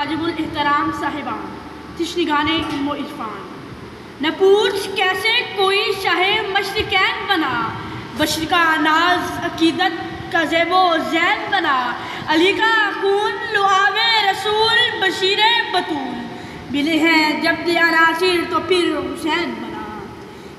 वाजिबुल एहतराम साहिबान, तिश्निगाने इल्म इरफान, न पूछ कैसे कोई शाहे मशरिकैन बना, बशर का नाज अकीदत का ज़ेबो ज़ैन बना, अली का खून लुआवे रसूल बशीरे बतूल, मिले हैं जब दिया नासिर तो फिर हुसैन बना।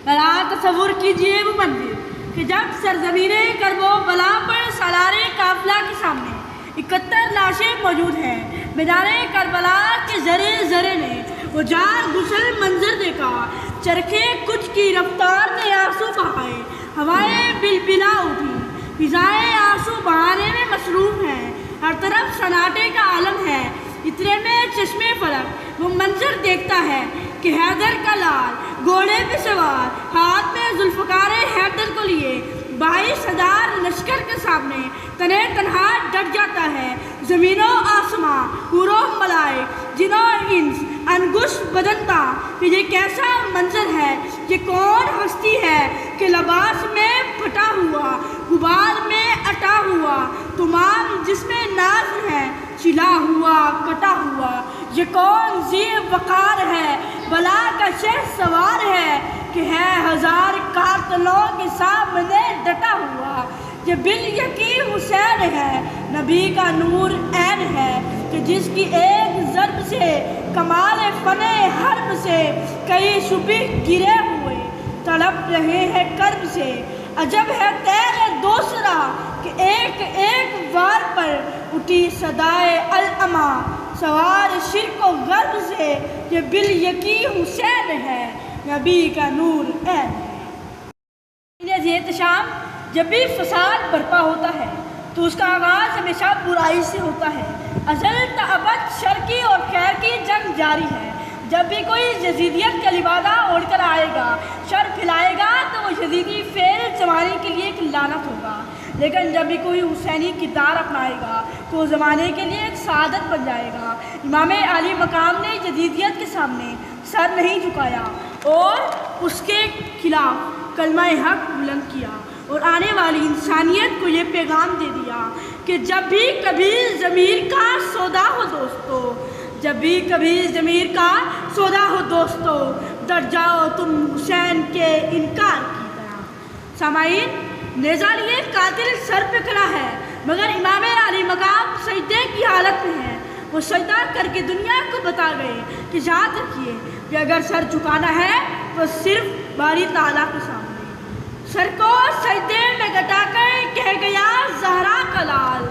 बला तसव्वुर कीजिए वो मंदिर कि जब सरज़मीने करबो बला पर सालारे काफिला के सामने 71 लाशें मौजूद हैं। मैदाने करबला के ज़रे ज़रे ने वो जार गुसल मंजर देखा, चरखे कुछ की रफ्तार ने आंसू बहाए, हवाएं बिलबिला उठी, फिज़ाएं आंसू बहाने में मसरूफ़ हैं, हर तरफ सन्नाटे का आलम है। इतने में चश्मे फलक वो मंजर देखता है कि हैदर का लाल घोड़े पे सवार, हाथ में जुल्फ़कारे हैदर को लिए 22,000 लश्कर के सामने तने तन्हा डट जाता है। ज़मीनो आसमां हुरो मलाइक जिनो इंस अनगुश बदनता, ये कैसा मंजर है, ये कौन हस्ती है कि लिबास में फटा हुआ, गुबार में अटा हुआ, तमाम जिसमें नाज है, चिला हुआ कटा हुआ, ये कौन ज़ी वक़ार है, बला का शह सवार है कि है हज़ार कातलों के सामने डटा हुआ, ये बिल यकीन हुसैन है, नबी का नूर ऐन है कि जिसकी एक ज़र्ब से कमाल फने हर्ब से कई शुबे गिरे हुए तड़प रहे हैं कर्ब से। अजब है तेरे दूसरा कि एक एक वार पर उठी सदाए अल-अमा, सवार शिर्क व गर्ब से ये बिल यकीन हुसैन है, नबी का नूर ऐन है। शाम जब भी फसाद बर्पा होता है तो उसका आगाज़ हमेशा बुराई से होता है। अज़ल त अबद शर की और खैर की जंग जारी है। जब भी कोई यजीदियत का लिबादा ओढ़ कर आएगा, शर फैलाएगा, तो वो यजीदी फेल ज़माने के लिए एक लानत होगा। लेकिन जब भी कोई हुसैनी किरदार अपनाएगा तो वो ज़माने के लिए एक सादत बन जाएगा। इमाम आली मकाम ने यजीदियत के सामने सर नहीं झुकाया और उसके खिलाफ कलमा हक बुलंद किया और आने वाली इंसानियत को ये पैगाम दे दिया कि जब भी कभी ज़मीर का सौदा हो दोस्तों, जब भी कभी ज़मीर का सौदा हो दोस्तों, डर जाओ तुम हुसैन के इनकार की तरह। सामाईन, नेज़ा लिए कातिल सर पे खड़ा है मगर इमाम अली मकाम सजदे की हालत में है। वो सजदा करके दुनिया को बता गए कि याद रखिए कि अगर सर झुकाना है तो सिर्फ बारी ताला के सामने। सर को सजदे में घटाकर कह गया ज़हरा का लाल,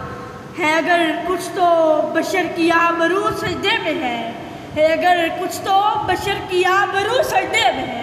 है अगर कुछ तो बशर की आबरू सजदे में है अगर कुछ तो बशर की आबरू सजदे में है।